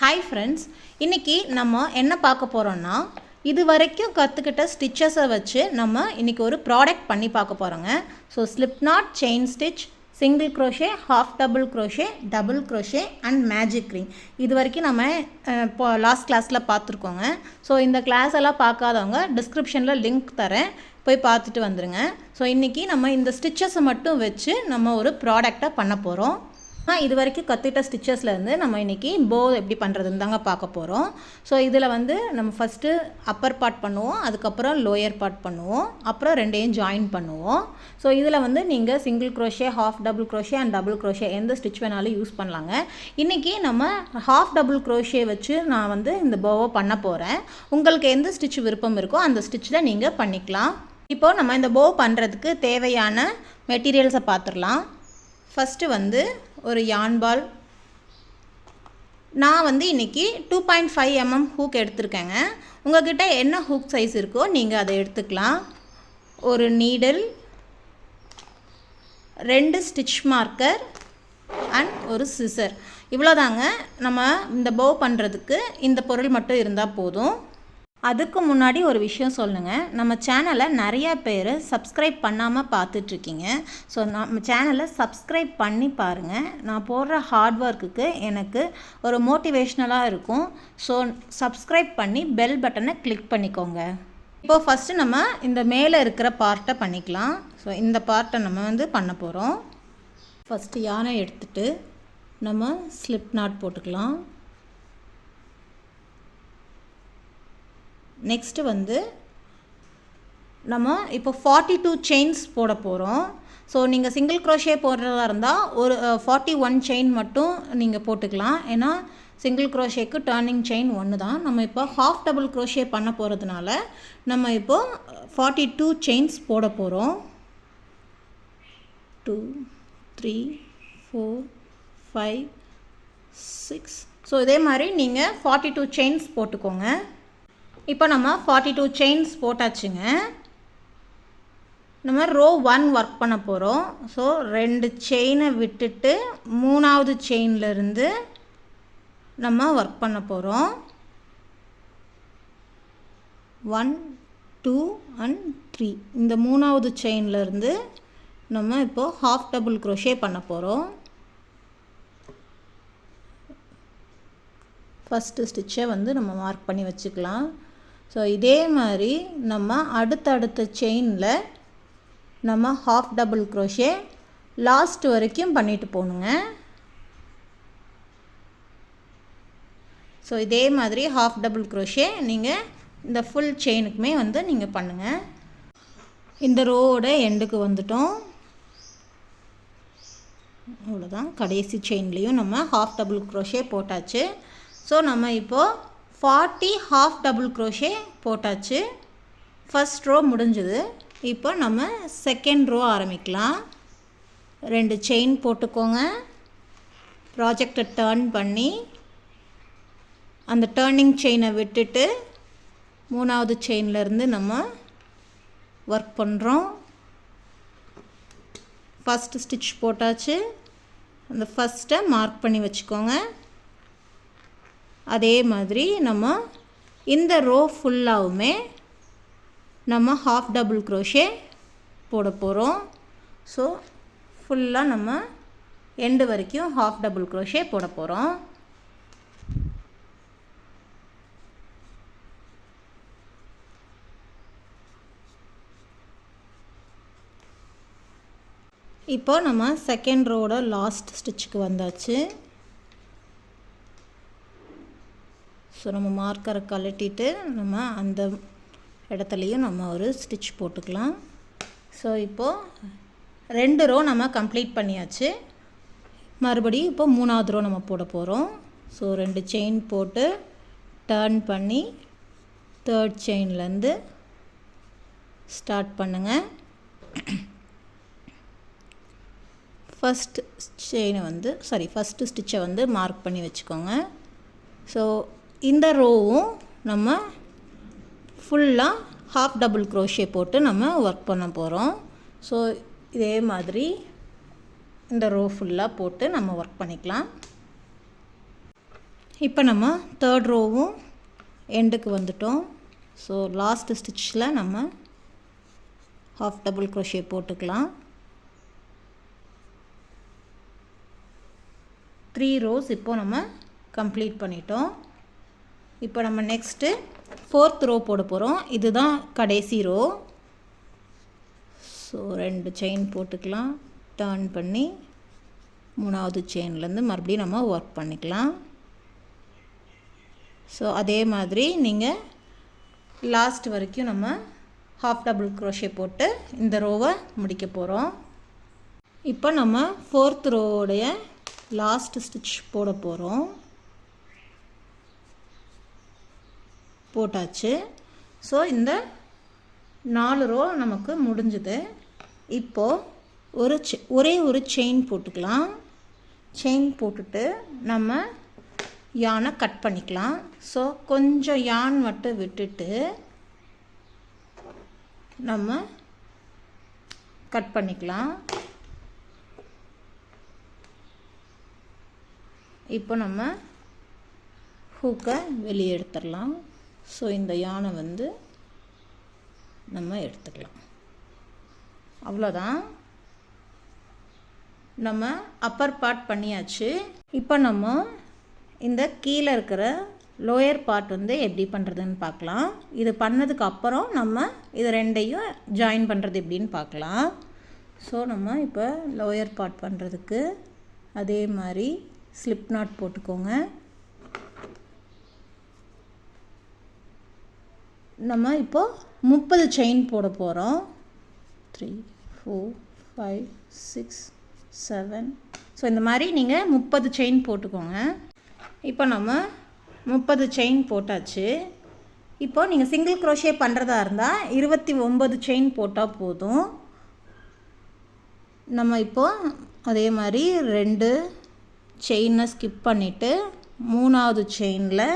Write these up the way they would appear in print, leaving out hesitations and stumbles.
Hi friends, இன்றைக்கி நம்ம என்ன பார்க்க போகிறோன்னா இது வரைக்கும் கற்றுக்கிட்ட ஸ்டிச்சஸை வச்சு நம்ம இன்றைக்கி ஒரு ப்ராடக்ட் பண்ணி பார்க்க போகிறோங்க. So slip not, chain stitch, single crochet, half double crochet, double crochet and magic ring இது வரைக்கும் நம்ம இப்போ லாஸ்ட் கிளாஸில் பார்த்துருக்கோங்க. ஸோ இந்த கிளாஸ் எல்லாம் பார்க்காதவங்க டிஸ்கிரிப்ஷனில் லிங்க் தரேன், போய் பார்த்துட்டு வந்துடுங்க. ஸோ இன்றைக்கி நம்ம இந்த ஸ்டிச்சஸை மட்டும் வச்சு நம்ம ஒரு ப்ராடக்டை பண்ண போகிறோம். இது வரைக்கும் கற்றுக்கிட்ட ஸ்டிச்சஸ்லேருந்து நம்ம இன்றைக்கி போ எப்படி பண்ணுறதுன்னு தாங்க பார்க்க போகிறோம். ஸோ இதில் நம்ம ஃபஸ்ட்டு அப்பர் பார்ட் பண்ணுவோம், அதுக்கப்புறம் லோயர் பார்ட் பண்ணுவோம், அப்புறம் ரெண்டையும் ஜாயின் பண்ணுவோம். ஸோ இதில் நீங்கள் single crochet, half double crochet and double crochet எந்த ஸ்டிச் வேணாலும் யூஸ் பண்ணலாங்க. இன்றைக்கி நம்ம ஹாஃப் டபுள் க்ரோஷே வச்சு நான் இந்த போவை பண்ண போகிறேன். உங்களுக்கு எந்த ஸ்டிச் விருப்பம் இருக்கோ அந்த ஸ்டிச்சில் நீங்கள் பண்ணிக்கலாம். இப்போது நம்ம இந்த போ பண்ணுறதுக்கு தேவையான மெட்டீரியல்ஸை பார்த்துடலாம். ஃபஸ்ட்டு ஒரு யான் பால். நான் இன்றைக்கி 2.5 mm ஹூக் எடுத்திருக்கேங்க. உங்கள்கிட்ட என்ன ஹூக் சைஸ் இருக்கோ நீங்கள் அதை எடுத்துக்கலாம். ஒரு நீடில், 2 ஸ்டிச் மார்க்கர் அண்ட் ஒரு சிசர். இவ்வளோதாங்க. நம்ம இந்த போ பண்ணுறதுக்கு இந்த பொருள் மட்டும் இருந்தால் போதும். அதுக்கு முன்னாடி ஒரு விஷயம் சொல்லுங்க. நம்ம சேனலை நிறையா பேர் சப்ஸ்கிரைப் பண்ணாமல் பார்த்துட்ருக்கீங்க. ஸோ நம்ம சேனலை சப்ஸ்கிரைப் பண்ணி பாருங்கள். நான் போடுற ஹார்ட் ஒர்க்குக்கு எனக்கு ஒரு மோட்டிவேஷ்னலாக இருக்கும். ஸோ சப்ஸ்கிரைப் பண்ணி பெல் பட்டனை கிளிக் பண்ணிக்கோங்க. இப்போது ஃபஸ்ட்டு நம்ம இந்த மேலே இருக்கிற பார்ட்டை பண்ணிக்கலாம். ஸோ இந்த பார்ட்டை நம்ம பண்ண போகிறோம். ஃபஸ்ட்டு யானை எடுத்துகிட்டு நம்ம ஸ்லிப் நாட் போட்டுக்கலாம். நெக்ஸ்ட்டு நம்ம இப்போ 42 செயின்ஸ் போட போகிறோம். ஸோ நீங்கள் சிங்கிள் க்ரோஷே போடுறதா இருந்தால் ஒரு 41 செயின் மட்டும் நீங்கள் போட்டுக்கலாம். ஏன்னா சிங்கிள் க்ரோஷேக்கு டர்னிங் செயின் ஒன்று தான். நம்ம இப்போ ஹாஃப் டபுள் க்ரோஷே பண்ண போகிறதுனால நம்ம இப்போது 42 செயின்ஸ் போட போகிறோம். 2 3 4 5 6. ஸோ இதே மாதிரி நீங்கள் 42 செயின்ஸ் போட்டுக்கோங்க. இப்போ நம்ம 42 செயின்ஸ் போட்டாச்சுங்க. நம்ம ரோ 1 ஒர்க் பண்ண போகிறோம். ஸோ 2 செயினை விட்டுட்டு 3வது செயின்லேருந்து நம்ம ஒர்க் பண்ண போகிறோம். 1 2 and 3 இந்த 3வது செயின்லேருந்து நம்ம இப்போது ஹாஃப் டபுள் க்ரோஷே பண்ண போகிறோம். ஃபஸ்ட்டு ஸ்டிச்சை நம்ம மார்க் பண்ணி வச்சுக்கலாம். ஸோ இதே மாதிரி நம்ம அடுத்தடுத்த செயினில் நம்ம ஹாஃப் டபுள் க்ரோஷே லாஸ்ட் வரைக்கும் பண்ணிட்டு போகணுங்க. ஸோ இதே மாதிரி ஹாஃப் டபுள் க்ரோஷே நீங்கள் இந்த ஃபுல் செயினுக்குமே நீங்கள் பண்ணுங்கள். இந்த ரோவோட எண்டுக்கு வந்துட்டோம். அவ்வளோதான். கடைசி செயின்லேயும் நம்ம ஹாஃப் டபுள் க்ரோஷே போட்டாச்சு. ஸோ நம்ம இப்போது 40 ஹாஃப் டபுள் க்ரோஷே போட்டாச்சு. ஃபஸ்ட் ரோ முடிஞ்சுது. இப்போ நம்ம செகண்ட் ரோ ஆரம்பிக்கலாம். 2 செயின் போட்டுக்கோங்க. ப்ராஜெக்டை டர்ன் பண்ணி அந்த டர்னிங் செயினை விட்டுட்டு 3வது செயின்லேருந்து நம்ம ஒர்க் பண்ணுறோம். ஃபஸ்ட்டு ஸ்டிச் போட்டாச்சு. அந்த ஃபஸ்ட்டை மார்க் பண்ணி வச்சுக்கோங்க. அதே மாதிரி நம்ம இந்த ரோ ஃபுல்லாகவுமே நம்ம ஹாஃப் டபுள் க்ரோஷே போட போகிறோம். ஸோ ஃபுல்லாக நம்ம எண்டு வரைக்கும் ஹாஃப் டபுள் க்ரோஷே போட போகிறோம். இப்போ நம்ம செகண்ட் ரோட லாஸ்ட் ஸ்டிச்சுக்கு வந்தாச்சு. ஸோ நம்ம மார்க்கரை கழட்டிட்டு நம்ம அந்த இடத்துலையும் நம்ம ஒரு ஸ்டிச் போட்டுக்கலாம். ஸோ இப்போது 2 ரோ நம்ம கம்ப்ளீட் பண்ணியாச்சு. மறுபடியும் இப்போ 3வது ரோ நம்ம போட போகிறோம். ஸோ 2 செயின் போட்டு டர்ன் பண்ணி 3rd செயின்லேருந்து ஸ்டார்ட் பண்ணுங்கள். ஃபஸ்ட்டு ஸ்டிச்சை மார்க் பண்ணி வச்சுக்கோங்க. ஸோ இந்த ரோவும் நம்ம ஃபுல்லாக ஹாஃப் டபுள் க்ரோஷே போட்டு நம்ம ஒர்க் பண்ண போகிறோம். ஸோ இதே மாதிரி இந்த ரோ ஃபுல்லாக போட்டு நம்ம ஒர்க் பண்ணிக்கலாம். இப்போ நம்ம தேர்ட் ரோவும் எண்டுக்கு வந்துட்டோம். ஸோ லாஸ்ட் ஸ்டிச்சில் நம்ம ஹாஃப் டபுள் க்ரோஷே போட்டுக்கலாம். 3 rows இப்போ நம்ம கம்ப்ளீட் பண்ணிட்டோம். இப்போ நம்ம நெக்ஸ்ட்டு 4th row போட போகிறோம். இதுதான் கடைசி ரோ. ஸோ 2 செயின் போட்டுக்கலாம். டர்ன் பண்ணி 3வது செயின்லேருந்து மறுபடியும் நம்ம ஒர்க் பண்ணிக்கலாம். ஸோ அதே மாதிரி நீங்கள் லாஸ்ட் வரைக்கும் நம்ம ஹாஃப் டபுள் க்ரோஷே போட்டு இந்த ரோவை முடிக்க போகிறோம். இப்போ நம்ம 4th ரோவுடைய லாஸ்ட் ஸ்டிச் போட போகிறோம். போட்டாச்சு. ஸோ இந்த 4 ரோ நமக்கு முடிஞ்சுது. இப்போது ஒரே ஒரு செயின் போட்டுக்கலாம். செயின் போட்டுட்டு நம்ம யானை கட் பண்ணிக்கலாம். ஸோ கொஞ்சம் யான் மட்டும் விட்டுட்டு நம்ம கட் பண்ணிக்கலாம். இப்போ நம்ம ஹூக்கை வெளியே எடுத்துடலாம். ஸோ இந்த யானை வந்து நம்ம எடுத்துக்கலாம். அவ்வளோதான். நம்ம அப்பர் பார்ட் பண்ணியாச்சு. இப்போ நம்ம இந்த கீழே இருக்கிற லோயர் பார்ட் வந்து எப்படி பண்ணுறதுன்னு பார்க்கலாம். இது பண்ணதுக்கு அப்புறம் நம்ம இது ரெண்டையும் ஜாயின் பண்ணுறது எப்படின்னு பார்க்கலாம். ஸோ நம்ம இப்போ லோயர் பார்ட் பண்ணுறதுக்கு அதே மாதிரி ஸ்லிப் நாட் போட்டுக்கோங்க. நம்ம இப்போது 30 செயின் போட போகிறோம். 3 4 5 6 7. ஸோ இந்த மாதிரி நீங்கள் 30 செயின் போட்டுக்கோங்க. இப்போ நம்ம 30 செயின் போட்டாச்சு. இப்போது நீங்கள் சிங்கிள் க்ரோஷே பண்ணுறதா இருந்தால் 29 செயின் போட்டால் போதும். நம்ம இப்போது அதே மாதிரி 2 செயினை ஸ்கிப் பண்ணிவிட்டு 3வது செயினில்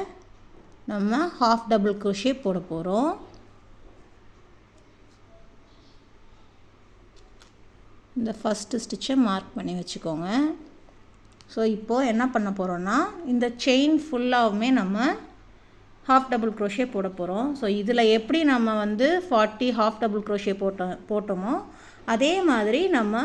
நம்ம ஹாஃப் டபுள் க்ரோஷே போட போகிறோம். இந்த ஃபஸ்ட்டு ஸ்டிச்சை மார்க் பண்ணி வச்சுக்கோங்க. ஸோ இப்போது என்ன பண்ண போகிறோன்னா இந்த செயின் ஃபுல்லாகவுமே நம்ம ஹாஃப் டபுள் க்ரோஷே போட போகிறோம். ஸோ இதில் எப்படி நம்ம வந்து 40 ஹாஃப் டபுள் க்ரோஷே போட்டோமோ அதே மாதிரி நம்ம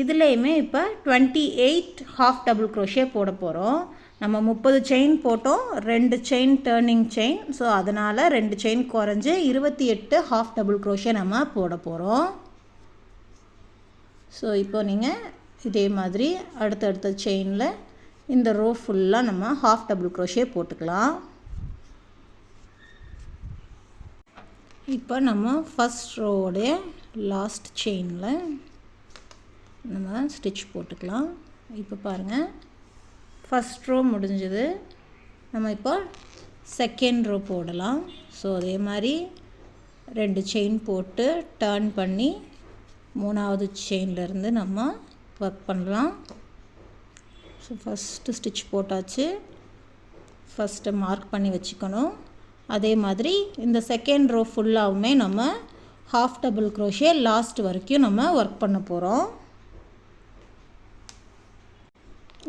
இதுலேயுமே இப்போ 28 ஹாஃப் டபுள் க்ரோஷே போட போகிறோம். நம்ம 30 செயின் போட்டோம், 2 செயின் டர்னிங் செயின். ஸோ அதனால் 2 செயின் குறைஞ்சி 28 ஹாஃப் டபுள் க்ரோஷே நம்ம போட போகிறோம். ஸோ இப்போ நீங்கள் இதே மாதிரி அடுத்தடுத்த செயினில் இந்த ரோ ஃபுல்லாக நம்ம ஹாஃப் டபுள் க்ரோஷே போட்டுக்கலாம். இப்போ நம்ம ஃபஸ்ட் ரோவுடைய லாஸ்ட் செயினில் நம்ம ஸ்டிச் போட்டுக்கலாம். இப்போ பாருங்கள், ஃபஸ்ட் ரோ முடிஞ்சது. நம்ம இப்போ செகண்ட் ரோ போடலாம். ஸோ அதே மாதிரி 2 செயின் போட்டு டர்ன் பண்ணி 3வது செயின்லேருந்து நம்ம ஒர்க் பண்ணலாம். ஸோ ஃபஸ்ட்டு ஸ்டிச் போட்டாச்சு. ஃபஸ்ட்டு மார்க் பண்ணி வச்சுக்கணும். அதே மாதிரி இந்த செகண்ட் ரோ ஃபுல்லாகவுமே நம்ம ஹாஃப் டபுள் க்ரோஷே லாஸ்ட் வரைக்கும் நம்ம ஒர்க் பண்ண போகிறோம்.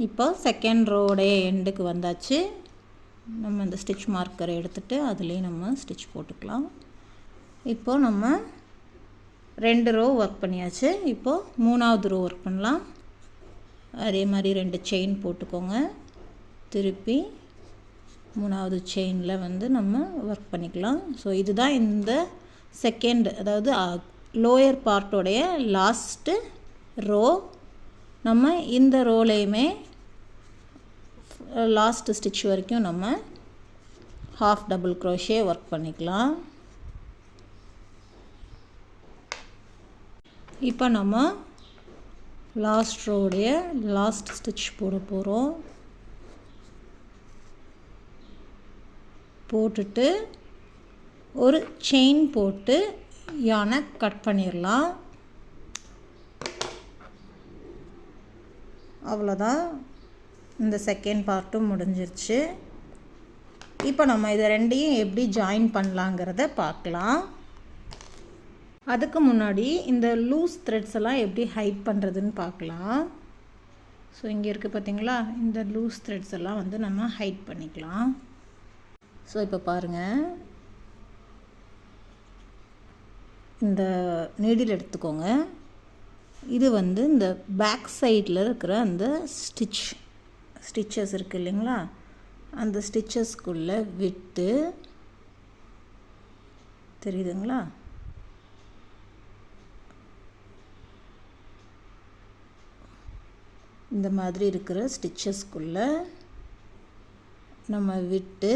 இப்போ செகண்ட் ரோவுடைய எண்டுக்கு வந்தாச்சு. நம்ம இந்த ஸ்டிச் மார்க்கரை எடுத்துகிட்டு அதுலேயும் நம்ம ஸ்டிச் போட்டுக்கலாம். இப்போது நம்ம 2 ரோ ஒர்க் பண்ணியாச்சு. இப்போது 3வது ரோ ஒர்க் பண்ணலாம். அதே மாதிரி 2 செயின் போட்டுக்கோங்க. திருப்பி 3வது செயினில் வந்து நம்ம ஒர்க் பண்ணிக்கலாம். ஸோ இதுதான் இந்த செகண்ட், அதாவது லோயர் பார்ட்டோடைய லாஸ்ட்டு ரோ. நம்ம இந்த ரோலையுமே லாஸ்ட் ஸ்டிச் வரைக்கும் நம்ம ஹாஃப் டபுள் க்ரோஷே ஒர்க் பண்ணிக்கலாம். இப்போ நம்ம லாஸ்ட் ரோவுடைய லாஸ்ட் ஸ்டிச் போட போகிறோம். போட்டுட்டு ஒரு செயின் போட்டு யானை கட் பண்ணிடலாம். அவ்வளோதான், இந்த செகண்ட் பார்ட்டும் முடிஞ்சிருச்சு. இப்போ நம்ம இதை ரெண்டையும் எப்படி ஜாயின் பண்ணலாங்கிறத பார்க்கலாம். அதுக்கு முன்னாடி இந்த லூஸ் த்ரெட்ஸ் எல்லாம் எப்படி ஹைட் பண்ணுறதுன்னு பார்க்கலாம். ஸோ இங்கே இருக்குது பார்த்தீங்களா, இந்த லூஸ் த்ரெட்ஸ் எல்லாம் வந்து நம்ம ஹைட் பண்ணிக்கலாம். ஸோ இப்போ பாருங்கள், இந்த நீடில் எடுத்துக்கோங்க. இது வந்து இந்த பேக் சைடில் இருக்கிற அந்த ஸ்டிச்சஸ் இருக்குது இல்லைங்களா, அந்த ஸ்டிச்சஸ்க்குள்ளே விட்டு தெரியுதுங்களா, இந்த மாதிரி இருக்கிற ஸ்டிச்சஸ்க்குள்ளே நம்ம விட்டு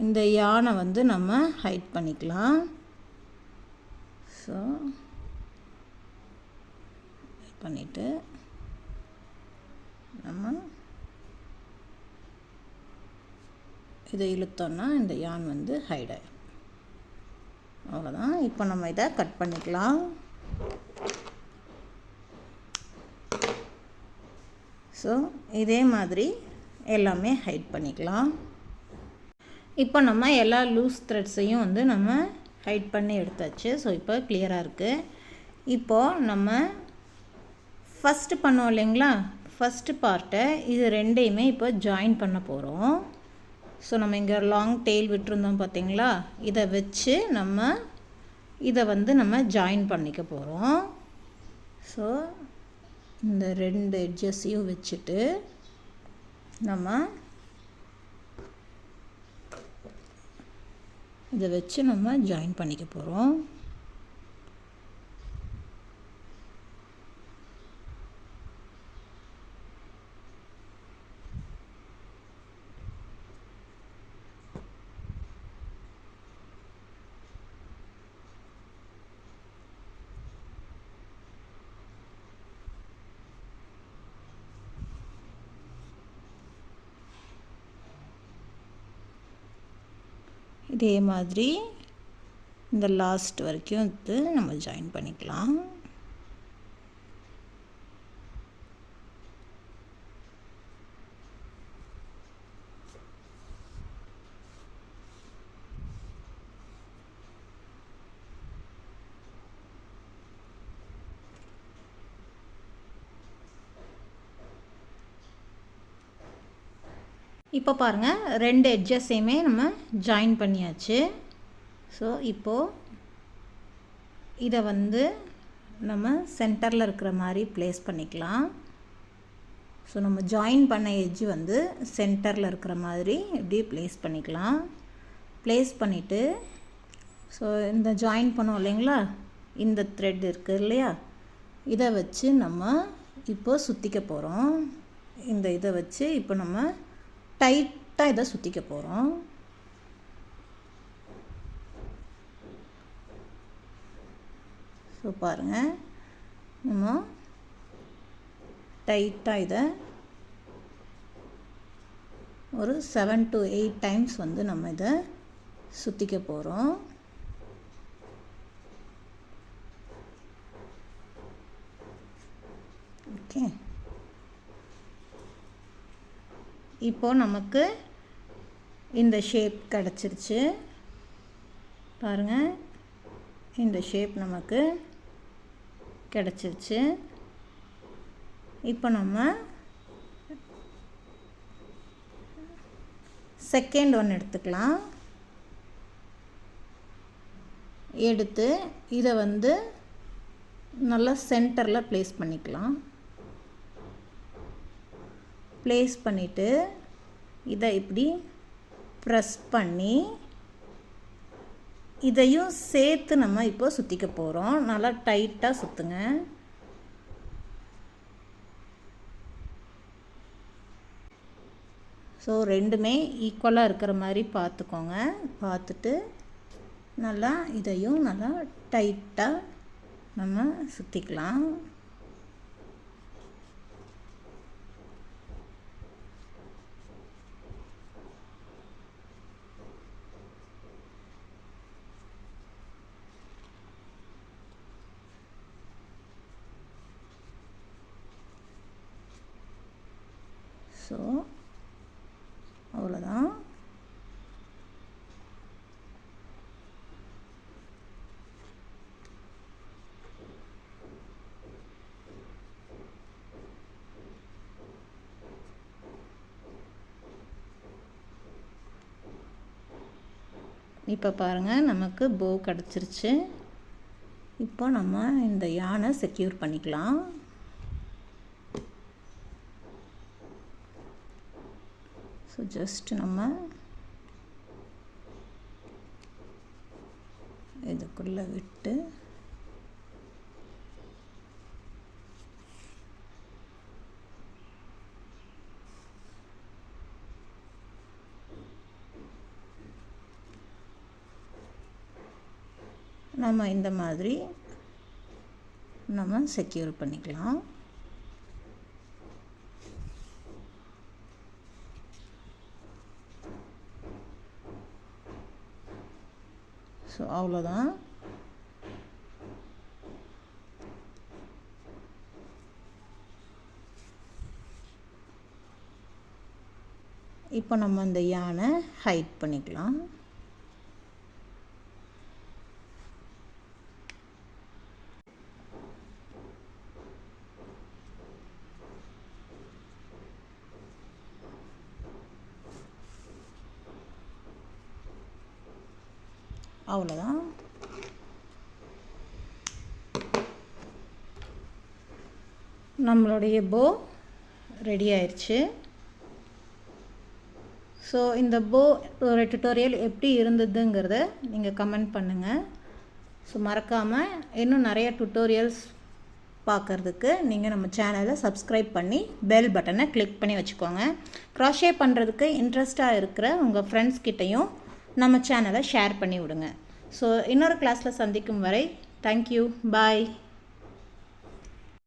இந்த யானை வந்து நம்ம ஹைட் பண்ணிக்கலாம். ஸோ பண்ணிவிட்டு நம்ம இதை இழுத்தோன்னா இந்த யான் வந்து ஹைட் ஆகிடும். அவ்வளோதான். இப்போ நம்ம இதை கட் பண்ணிக்கலாம். ஸோ இதே மாதிரி எல்லாமே ஹைட் பண்ணிக்கலாம். இப்போ நம்ம எல்லா லூஸ் த்ரெட்ஸையும் வந்து நம்ம ஹைட் பண்ணி எடுத்தாச்சு. ஸோ இப்போ கிளியராக இருக்குது. இப்போது நம்ம ஃபஸ்ட்டு பண்ணோம் இல்லைங்களா, ஃபஸ்ட்டு பார்ட்டை இது ரெண்டையுமே இப்போ ஜாயின் பண்ண போகிறோம். ஸோ நம்ம இங்கே லாங் டெயில் விட்டுருந்தோம் பார்த்தீங்களா, இதை வச்சு நம்ம இதை வந்து நம்ம ஜாயின் பண்ணிக்க போகிறோம். ஸோ இந்த ரெண்டு எட்ஜஸையும் வச்சுட்டு நம்ம இதை வச்சு நம்ம ஜாயின் பண்ணிக்க போகிறோம். இதே மாதிரி இந்த லாஸ்ட் வரைக்கும் இது நம்ம ஜாயின் பண்ணிக்கலாம். இப்போ பாருங்கள், ரெண்டு எட்ஜஸையுமே நம்ம ஜாயின் பண்ணியாச்சு. ஸோ இப்போது இதை வந்து நம்ம சென்டரில் இருக்கிற மாதிரி ப்ளேஸ் பண்ணிக்கலாம். ஸோ நம்ம ஜாயின் பண்ண எட்ஜ் வந்து சென்டரில் இருக்கிற மாதிரி இப்படி ப்ளேஸ் பண்ணிக்கலாம். ப்ளேஸ் பண்ணிவிட்டு ஸோ இந்த ஜாயின் பண்ணோம் இல்லைங்களா, இந்த த்ரெட் இருக்குது இல்லையா, இதை வச்சு நம்ம இப்போது சுற்றிக்க போகிறோம். இந்த இதை வச்சு இப்போ நம்ம டைட்டாக இதை சுற்றிக்க போகிறோம். ஸோ பாருங்கள், நம்ம டைட்டாக இதை ஒரு 7 to 8 டைம்ஸ் வந்து நம்ம இதை சுற்றிக்க போகிறோம். ஓகே, இப்போது நமக்கு இந்த ஷேப் கிடச்சிருச்சு. பாருங்கள், இந்த ஷேப் நமக்கு கிடச்சிருச்சு. இப்போ நம்ம செகண்ட் ஒன் எடுத்துக்கலாம். எடுத்து இதை வந்து நல்லா சென்டரில் ப்ளேஸ் பண்ணிக்கலாம். ப்ளேஸ் பண்ணிவிட்டு இதை இப்படி ப்ரெஸ் பண்ணி இதையும் சேர்த்து நம்ம இப்போ சுற்றிக்க போகிறோம். நல்லா டைட்டாக சுற்றுங்க. ஸோ ரெண்டுமே ஈக்குவலாக இருக்கிற மாதிரி பார்த்துக்கோங்க. பார்த்துட்டு நல்லா இதையும் நல்லா டைட்டாக நம்ம சுற்றிக்கலாம். ஸோ அவ்வளோதான். இப்போ பாருங்கள் நமக்கு போ கிடச்சிருச்சு. இப்போ நம்ம இந்த யானை செக்யூர் பண்ணிக்கலாம். ஸோ ஜஸ்ட் நம்ம இதுக்குள்ளே விட்டு நம்ம இந்த மாதிரி நம்ம செக்யூர் பண்ணிக்கலாம். ஸோ அவ்வளோதான். இப்போ நம்ம அந்த யானை ஹைட் பண்ணிக்கலாம். அவ்வளோதான். நம்மளுடைய போ ரெடி ஆயிடுச்சு. ஸோ இந்த போ ஒரு டுட்டோரியல் எப்படி இருந்ததுங்கிறத நீங்கள் கமெண்ட் பண்ணுங்கள். ஸோ மறக்காமல் இன்னும் நிறைய டுட்டோரியல்ஸ் பார்க்குறதுக்கு நீங்கள் நம்ம சேனலை சப்ஸ்கிரைப் பண்ணி பெல் பட்டனை கிளிக் பண்ணி வச்சுக்கோங்க. க்ராஷே பண்ணுறதுக்கு இன்ட்ரெஸ்ட்டாக இருக்கிற உங்கள் ஃப்ரெண்ட்ஸ் கிட்டேயும் நம்ம சேனலை ஷேர் பண்ணி விடுங்க. ஸோ இன்னொரு கிளாஸில் சந்திக்கும் வரை தேங்க்யூ, பாய்.